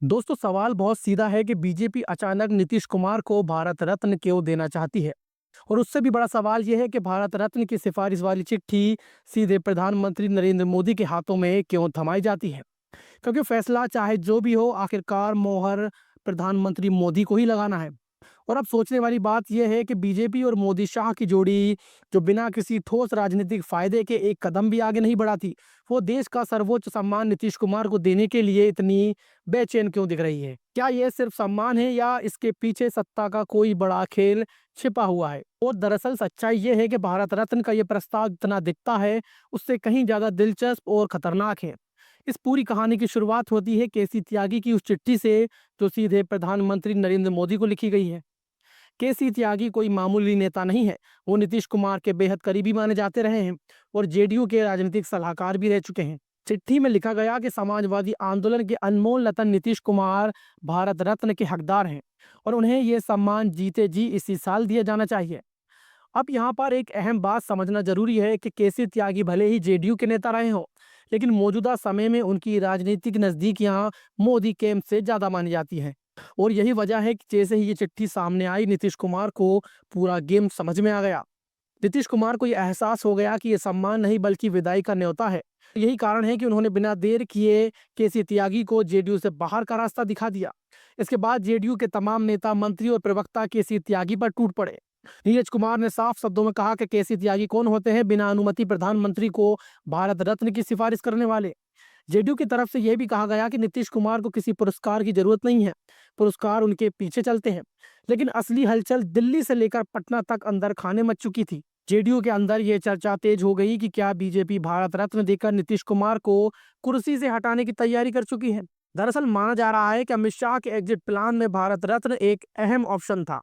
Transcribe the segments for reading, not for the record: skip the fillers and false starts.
दोस्तों सवाल बहुत सीधा है कि बीजेपी अचानक नीतीश कुमार को भारत रत्न क्यों देना चाहती है। और उससे भी बड़ा सवाल यह है कि भारत रत्न की सिफारिश वाली चिट्ठी सीधे प्रधानमंत्री नरेंद्र मोदी के हाथों में क्यों थमाई जाती है। क्योंकि फैसला चाहे जो भी हो, आखिरकार मोहर प्रधानमंत्री मोदी को ही लगाना है। और अब सोचने वाली बात यह है कि बीजेपी और मोदी शाह की जोड़ी, जो बिना किसी ठोस राजनीतिक फायदे के एक कदम भी आगे नहीं बढ़ाती, वो देश का सर्वोच्च सम्मान नीतीश कुमार को देने के लिए इतनी बेचैन क्यों दिख रही है। क्या यह सिर्फ सम्मान है या इसके पीछे सत्ता का कोई बड़ा खेल छिपा हुआ है। और दरअसल सच्चाई यह है कि भारत रत्न का यह प्रस्ताव जितना दिखता है, उससे कहीं ज्यादा दिलचस्प और खतरनाक है। इस पूरी कहानी की शुरुआत होती है केसी त्यागी की उस चिट्ठी से, जो सीधे प्रधानमंत्री नरेंद्र मोदी को लिखी गई है। केसी त्यागी कोई मामूली नेता नहीं है। वो नीतीश कुमार के बेहद करीबी माने जाते रहे हैं और जेडीयू के राजनीतिक सलाहकार भी रह चुके हैं। चिट्ठी में लिखा गया कि समाजवादी आंदोलन के अनमोल रतन नीतीश कुमार भारत रत्न के हकदार हैं और उन्हें ये सम्मान जीते जी इसी साल दिया जाना चाहिए। अब यहाँ पर एक अहम बात समझना जरूरी है कि केसी त्यागी भले ही जेडीयू के नेता रहे हों, लेकिन मौजूदा समय में उनकी राजनीतिक नजदीकियां मोदी कैंप से ज्यादा मानी जाती हैं। और यही वजह है कि जैसे ही ये चिट्ठी सामने आई, नीतीश कुमार को पूरा गेम समझ में आ गया। नीतीश कुमार को यह एहसास हो गया कि ये सम्मान नहीं बल्कि विदाई का न्योता है। यही कारण है कि उन्होंने बिना देर किए केसी त्यागी को जेडीयू से बाहर का रास्ता दिखा दिया। इसके बाद जेडीयू के तमाम नेता, मंत्री और प्रवक्ता केसी त्यागी पर टूट पड़े। नीरज कुमार ने साफ शब्दों में कहा कि केसी त्यागी कौन होते हैं बिना अनुमति प्रधानमंत्री को भारत रत्न की सिफारिश करने वाले। जेडीयू की तरफ से यह भी कहा गया कि नीतीश कुमार को किसी पुरस्कार की जरूरत नहीं है, पुरस्कार उनके पीछे चलते हैं। लेकिन असली हलचल दिल्ली से लेकर पटना तक अंदर खाने मच चुकी थी। जेडीयू के अंदर यह चर्चा तेज हो गई कि क्या बीजेपी भारत रत्न देकर नीतीश कुमार को कुर्सी से हटाने की तैयारी कर चुकी है। दरअसल माना जा रहा है कि अमित शाह के एग्जिट प्लान में भारत रत्न एक अहम ऑप्शन था।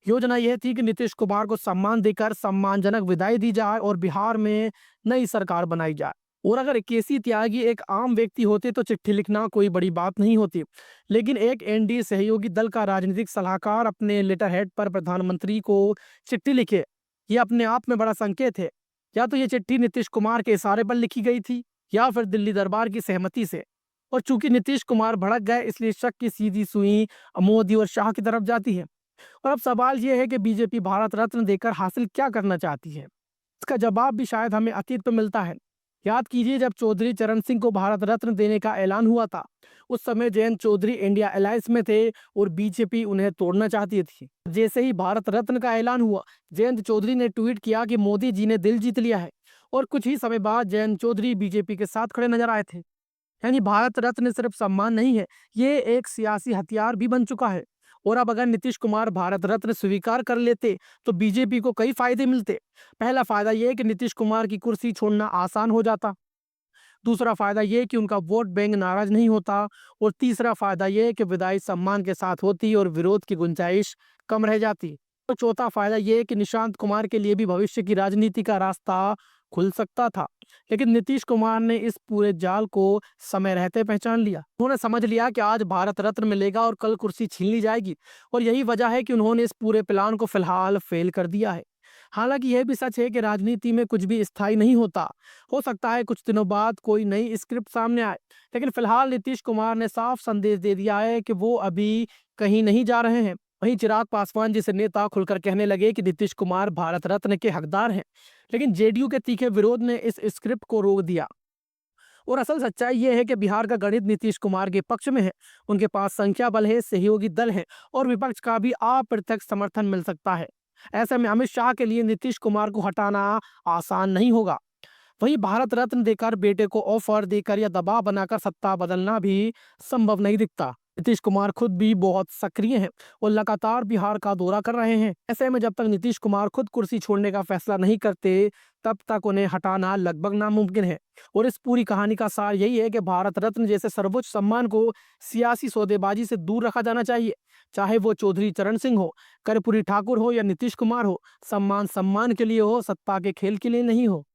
योजना यह थी कि नीतीश कुमार को सम्मान देकर सम्मानजनक विदाई दी जाए और बिहार में नई सरकार बनाई जाए। और अगर केसी त्यागी एक आम व्यक्ति होते तो चिट्ठी लिखना कोई बड़ी बात नहीं होती, लेकिन एक एनडीए सहयोगी दल का राजनीतिक सलाहकार अपने लेटर हेड पर प्रधानमंत्री को चिट्ठी लिखे, यह अपने आप में बड़ा संकेत है। या तो ये चिट्ठी नीतीश कुमार के इशारे पर लिखी गई थी या फिर दिल्ली दरबार की सहमति से। और चूंकि नीतीश कुमार भड़क गए, इसलिए शक की सीधी सुई मोदी और शाह की तरफ जाती है। और अब सवाल यह है कि बीजेपी भारत रत्न देकर हासिल क्या करना चाहती है। इसका जवाब भी शायद हमें अतीत में मिलता है। याद कीजिए, जब चौधरी चरण सिंह को भारत रत्न देने का ऐलान हुआ था, उस समय जयंत चौधरी इंडिया अलायंस में थे और बीजेपी उन्हें तोड़ना चाहती थी। जैसे ही भारत रत्न का ऐलान हुआ, जयंत चौधरी ने ट्वीट किया कि मोदी जी ने दिल जीत लिया है। और कुछ ही समय बाद जयंत चौधरी बीजेपी के साथ खड़े नजर आए थे। यानी भारत रत्न सिर्फ सम्मान नहीं है, ये एक सियासी हथियार भी बन चुका है। और अब अगर नीतीश कुमार भारत रत्न स्वीकार कर लेते तो बीजेपी को कई फायदे मिलते। पहला फायदा यह है कि नीतीश कुमार की कुर्सी छोड़ना आसान हो जाता। दूसरा फायदा यह कि उनका वोट बैंक नाराज नहीं होता। और तीसरा फायदा यह है कि विदाई सम्मान के साथ होती और विरोध की गुंजाइश कम रह जाती। तो चौथा फायदा यह है कि निशांत कुमार के लिए भी भविष्य की राजनीति का रास्ता खुल सकता था। लेकिन नीतीश कुमार ने इस पूरे जाल को समय रहते पहचान लिया। उन्होंने समझ लिया कि आज भारत रत्न मिलेगा और कल कुर्सी छीन ली जाएगी। और यही वजह है कि उन्होंने इस पूरे प्लान को फिलहाल फेल कर दिया है। हालांकि यह भी सच है कि राजनीति में कुछ भी स्थायी नहीं होता। हो सकता है कुछ दिनों बाद कोई नई स्क्रिप्ट सामने आए, लेकिन फिलहाल नीतीश कुमार ने साफ संदेश दे दिया है कि वो अभी कहीं नहीं जा रहे हैं। वहीं चिराग पासवान जैसे नेता खुलकर कहने लगे कि नीतीश कुमार भारत रत्न के हकदार हैं। लेकिन जेडीयू के तीखे विरोध ने इस स्क्रिप्ट को रोक दिया। और असल सच्चाई यह है कि बिहार का गणित नीतीश कुमार के पक्ष में है। उनके पास संख्या बल है, सहयोगी दल है और विपक्ष का भी अप्रत्यक्ष समर्थन मिल सकता है। ऐसे में अमित शाह के लिए नीतीश कुमार को हटाना आसान नहीं होगा। वहीं भारत रत्न देकर, बेटे को ऑफर देकर या दबाव बनाकर सत्ता बदलना भी संभव नहीं दिखता। नीतीश कुमार खुद भी बहुत सक्रिय हैं और लगातार बिहार का दौरा कर रहे हैं। ऐसे में जब तक नीतीश कुमार खुद कुर्सी छोड़ने का फैसला नहीं करते, तब तक उन्हें हटाना लगभग नामुमकिन है। और इस पूरी कहानी का सार यही है कि भारत रत्न जैसे सर्वोच्च सम्मान को सियासी सौदेबाजी से दूर रखा जाना चाहिए। चाहे वो चौधरी चरण सिंह हो, कर्पूरी ठाकुर हो या नीतीश कुमार हो, सम्मान सम्मान के लिए हो, सत्ता के खेल के लिए नहीं हो।